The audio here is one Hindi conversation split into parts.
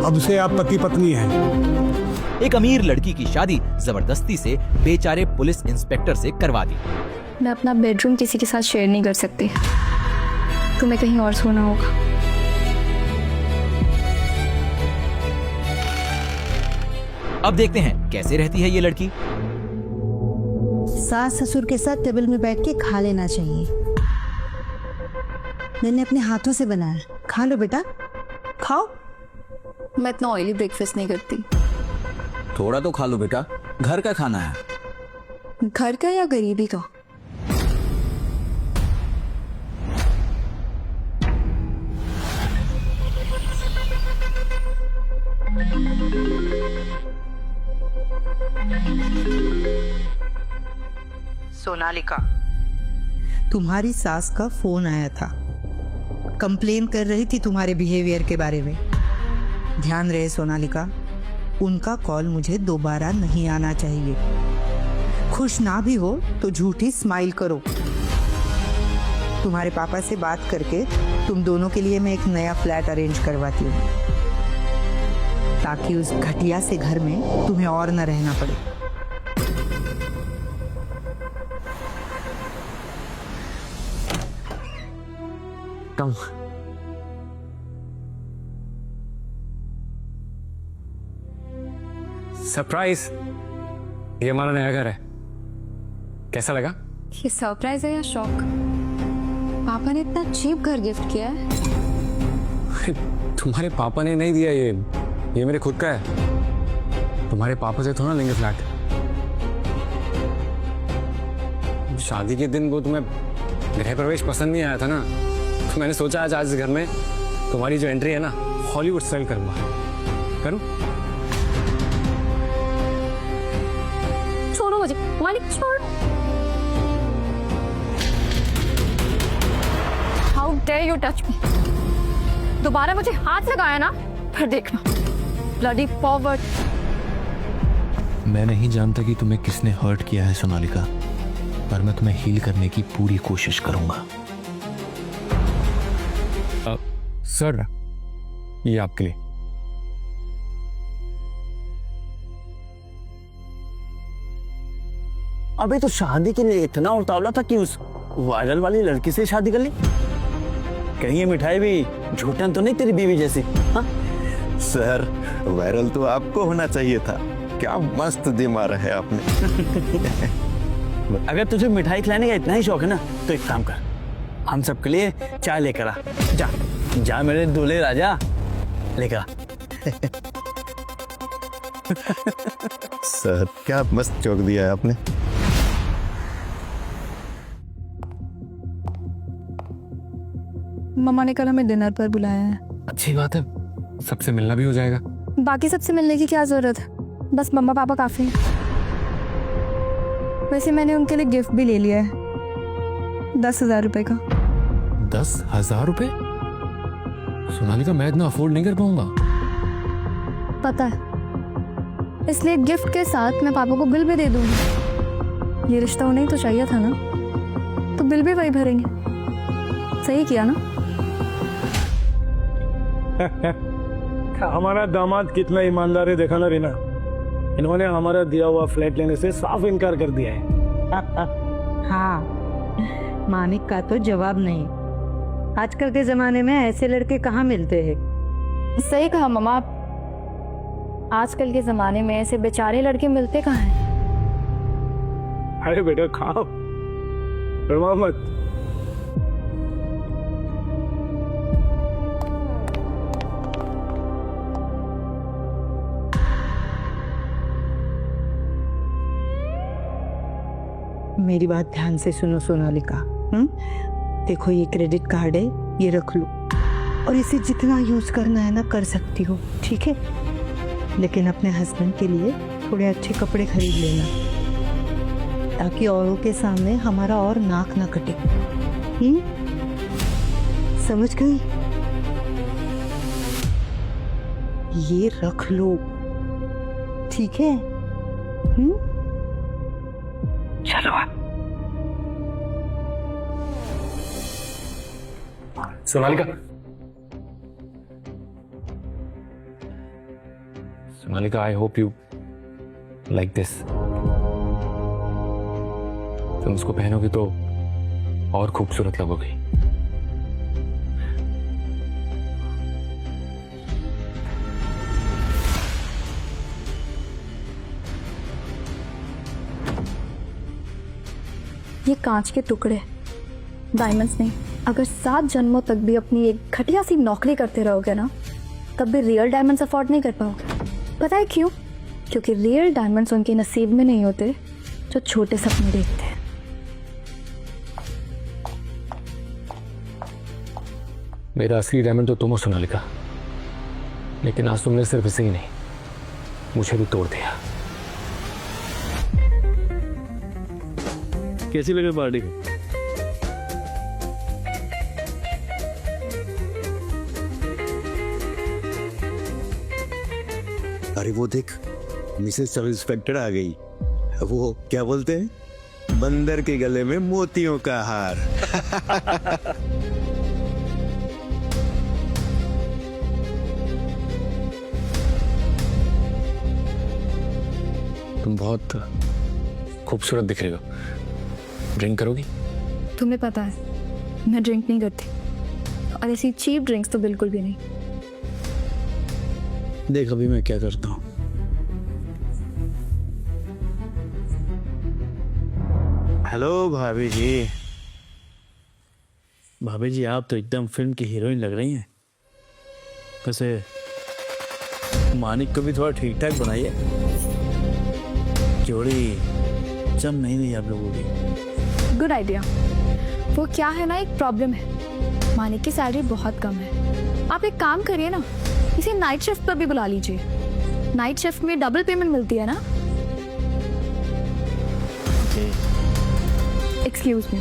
अब से आप पति पत्नी हैं। एक अमीर लड़की की शादी जबरदस्ती से बेचारे पुलिस इंस्पेक्टर से करवा दी। मैं अपना बेडरूम किसी के साथ शेयर नहीं कर सकती, तुम्हें कहीं और सोना होगा। अब देखते हैं कैसे रहती है ये लड़की। सास ससुर के साथ टेबल में बैठ के खा लेना चाहिए। मैंने अपने हाथों से बनाया, खा लो बेटा, खाओ। मैं इतना ऑयली ब्रेकफास्ट नहीं करती। थोड़ा तो खा लो बेटा, घर का खाना है। घर का या गरीबी का? सोनालिका, तुम्हारी सास का फोन आया था, कंप्लेन कर रही थी तुम्हारे बिहेवियर के बारे में। ध्यान रहे सोनालिका, उनका कॉल मुझे दोबारा नहीं आना चाहिए। खुश ना भी हो तो झूठी स्माइल करो। तुम्हारे पापा से बात करके तुम दोनों के लिए मैं एक नया फ्लैट अरेंज करवाती हूँ, ताकि उस घटिया से घर में तुम्हें और न रहना पड़े। कम सरप्राइज, ये हमारा नया घर है, कैसा लगा? ये सरप्राइज है या शॉक? पापा ने इतना चीप घर गिफ्ट किया है। तुम्हारे पापा ने नहीं दिया, ये मेरे खुद का है। तुम्हारे पापा से थोड़ा लेंगे फ्लैट। शादी के दिन वो तुम्हें गृह प्रवेश पसंद नहीं आया था ना, तो मैंने सोचा आज इस घर में तुम्हारी जो एंट्री है ना, हॉलीवुड स्टाइल करूंगा। करूं? छोड़ो मुझे मालिक, छोड़। How dare you touch me. दोबारा मुझे हाथ लगाया ना, फिर देखना। Bloody forward. मैं नहीं जानता कि तुम्हें किसने हर्ट किया है सोनालिका, पर मैं तुम्हें हील करने की पूरी कोशिश करूंगा। सर, ये आपके लिए। अबे तो शादी के लिए इतना उतावला था कि उस वायरल वाली लड़की से शादी कर ली? कहीं ये मिठाई भी झूठन तो नहीं तेरी बीवी जैसी? हाँ? सर, वायरल तो आपको होना चाहिए था। क्या मस्त दिमाग है आपने। अगर तुझे मिठाई खिलाने का इतना ही शौक है ना, तो एक काम कर, हम सबके लिए चाय लेकर आ। जा जा मेरे दूल्हे राजा, लेकर आ। सर, क्या मस्त जोक दिया है आपने। मम्मा ने कल हमें डिनर पर बुलाया है। अच्छी बात है, सबसे मिलना भी हो जाएगा। बाकी सबसे मिलने की क्या जरूरत है, बस मम्मा पापा काफी हैं। वैसे मैंने उनके लिए गिफ्ट भी ले लिया है, 10,000 रुपए का। 10,000 रुपए? सोनालिका, मैं इतना अफोर्ड नहीं कर पाऊंगा। पता है, इसलिए गिफ्ट के साथ मैं पापा को बिल भी दे दूंगी। ये रिश्ता उन्हें तो चाहिए था ना, तो बिल भी वही भरेंगे। सही किया ना? हमारा दामाद कितना ईमानदार है देखा ना रीना। इन्होंने हमारा दिया हुआ फ्लैट लेने से साफ इनकार कर दिया है। हाँ, मानिक का तो जवाब नहीं। आजकल के जमाने में ऐसे लड़के कहाँ मिलते हैं। सही कहा मम्मा, आजकल के जमाने में ऐसे बेचारे लड़के मिलते कहाँ हैं? अरे बेटा खाओ, शर्मा मत। मेरी बात ध्यान से सुनो सोनालिका। देखो, ये क्रेडिट कार्ड है, ये रख लो, और इसे जितना यूज करना है ना कर सकती हो, ठीक है? लेकिन अपने हस्बैंड के लिए थोड़े अच्छे कपड़े खरीद लेना, ताकि औरों के सामने हमारा और नाक ना कटे। समझ गई? ये रख लो, ठीक है? चलो। Sonalika, Sonalika, I hope you like this. तुम उसको पहनोगी तो और खूबसूरत लगोगी। ये कांच के टुकड़े, डायमंड्स नहीं। अगर 7 जन्मों तक भी अपनी एक घटिया सी नौकरी करते रहोगे ना, तब भी रियल डायमंड्स अफोर्ड नहीं कर पाओगे। पता है क्यों? क्योंकि रियल डायमंड्स उनके नसीब में नहीं होते जो छोटे सपने देखते हैं। मेरा असली डायमंड तो तुम हो सोनालिका, लेकिन आज तुमने सिर्फ इसे ही नहीं, मुझे भी तोड़ दिया। कैसी लगे पार्टी? अरे वो देख, मिसेस सब इंस्पेक्टर आ गई। वो क्या बोलते हैं, बंदर के गले में मोतियों का हार। तुम बहुत खूबसूरत दिख रही हो। ड्रिंक करोगी? तुम्हें पता है मैं ड्रिंक नहीं करती, और ऐसी चीप ड्रिंक्स तो बिल्कुल भी नहीं। देख अभी मैं क्या करता हूँ। हेलो भाभी जी। भाभी जी आप तो एकदम फिल्म की हीरोइन लग रही हैं। वैसे मानिक को भी थोड़ा ठीक ठाक बनाइए, जोड़ी जम नहीं रही आप लोगों की। Good idea. वो क्या है ना, एक प्रॉब्लम है, मानिक की सैलरी बहुत कम है। आप एक काम करिए ना, इसे नाइट शिफ्ट पर भी बुला लीजिए। नाइट शिफ्ट में डबल पेमेंट मिलती है ना। Excuse me.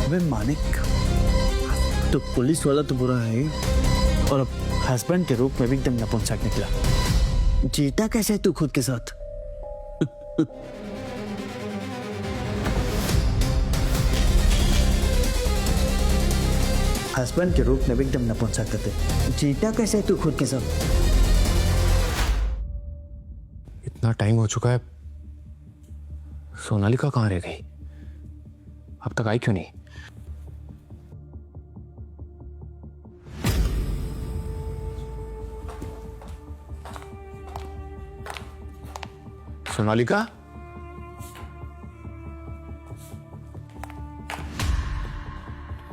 अबे मानिक, तो पुलिस वाला तो बुरा है, और अब हस्बैंड के रूप में भी एकदम नपुंसक निकला। जीता कैसे तू खुद के साथ? हस्बैंड के रूप में भी एकदम नपुंसक करते। जीता कैसे तू खुद के साथ? इतना टाइम हो चुका है, सोनालिका कहाँ रह गई? अब तक आई क्यों नहीं? सोनालिका,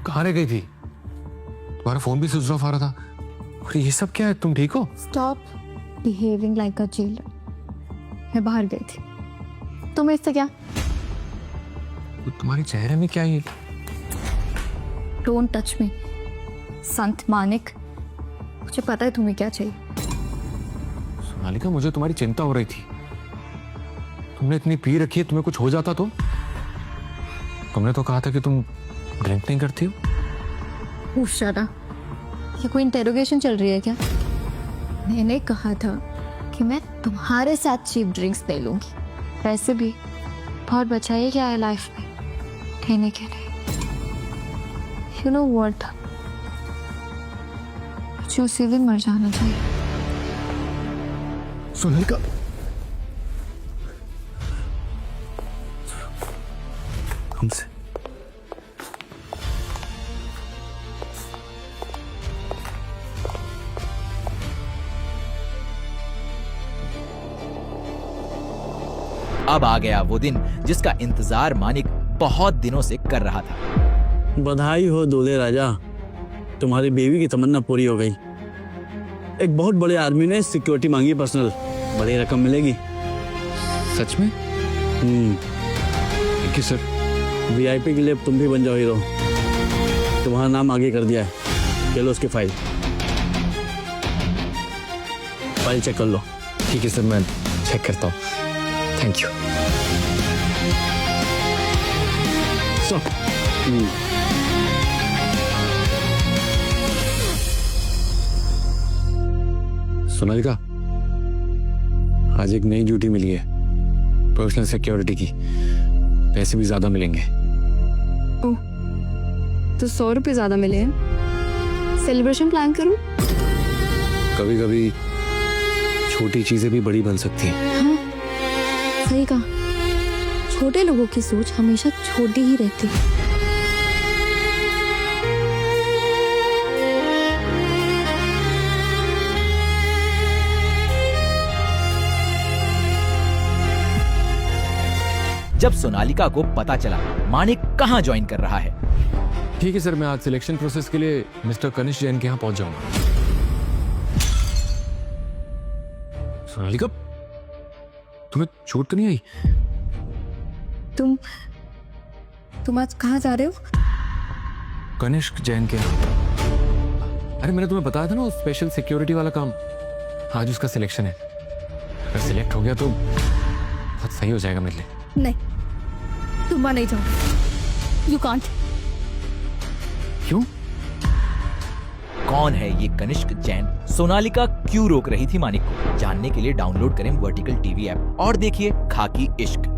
कहाँ रह गई थी? तुम्हारा फोन भी स्विच ऑफ आ रहा था। और ये सब क्या है? तुम ठीक हो? स्टॉप बिहेविंग लाइक अ जेलर। मैं बाहर गई थी। तुम्हें इससे क्या? तो तुम्हारे चेहरे में क्या है? डोंट टच मी संत मानिक। मुझे पता है तुम्हें क्या चाहिए। सोनालिका, मुझे तुम्हारी चिंता हो रही थी। तुमने इतनी पी रखी है, तुम्हें कुछ हो जाता तो? तुमने तो कहा था कि तुम ड्रिंक नहीं करती हो। Shut up. ये कोई इंटेरोगेशन चल रही है क्या? मैंने कहा था कि मैं तुम्हारे साथ चीप ड्रिंक्स नहीं लूंगी। वैसे भी बहुत बचाइए क्या है लाइफ में कहने के लिए। यू नो व्हाट, मुझे उसी दिन मर जाना चाहिए। सोनालिका, हमसे अब आ गया वो दिन जिसका इंतजार मानिक बहुत दिनों से कर रहा था। बधाई हो दूल्हे राजा, तुम्हारी बेबी की तमन्ना पूरी हो गई। एक बहुत बड़े आदमी ने सिक्योरिटी मांगी पर्सनल, बड़ी रकम मिलेगी। सच में? Thank you sir. वीआईपी के लिए तुम भी बन जाओ हीरो। तुम्हारा नाम आगे कर दिया है। ले लो उसकी फाइल चेक कर लो। ठीक है सर, मैं चेक करता हूँ। Thank you. सोनालिका, आज एक नई ड्यूटी मिली है, पर्सनल सिक्योरिटी की। पैसे भी ज्यादा मिलेंगे। ओह, तो 100 रुपये ज्यादा मिले हैं। सेलिब्रेशन प्लान करूं? कभी कभी छोटी चीजें भी बड़ी बन सकती हैं। हाँ, सही कहा। छोटे लोगों की सोच हमेशा छोटी ही रहती है। जब सोनालिका को पता चला मानिक कहाँ ज्वाइन कर रहा है, ठीक है सर, मैं आज सिलेक्शन प्रोसेस के लिए मिस्टर कनिष्क जैन के यहाँ पहुंच जाऊंगा। सोनालिका, तुम्हें चोट तो नहीं आई? तुम आज कहाँ जा रहे हो? कनिष्क जैन के यहाँ। अरे मैंने तुम्हें बताया था ना, स्पेशल सिक्योरिटी वाला काम, आज उसका सिलेक्शन है। अगर सिलेक्ट हो गया तो बहुत सही हो जाएगा मेरे लिए। नहीं, तुम वहां नहीं जाओ। You can't. क्यों? कौन है ये कनिष्क जैन? सोनालिका क्यों रोक रही थी मानिक को? जानने के लिए डाउनलोड करें वर्टिकल टीवी ऐप और देखिए खाकी इश्क।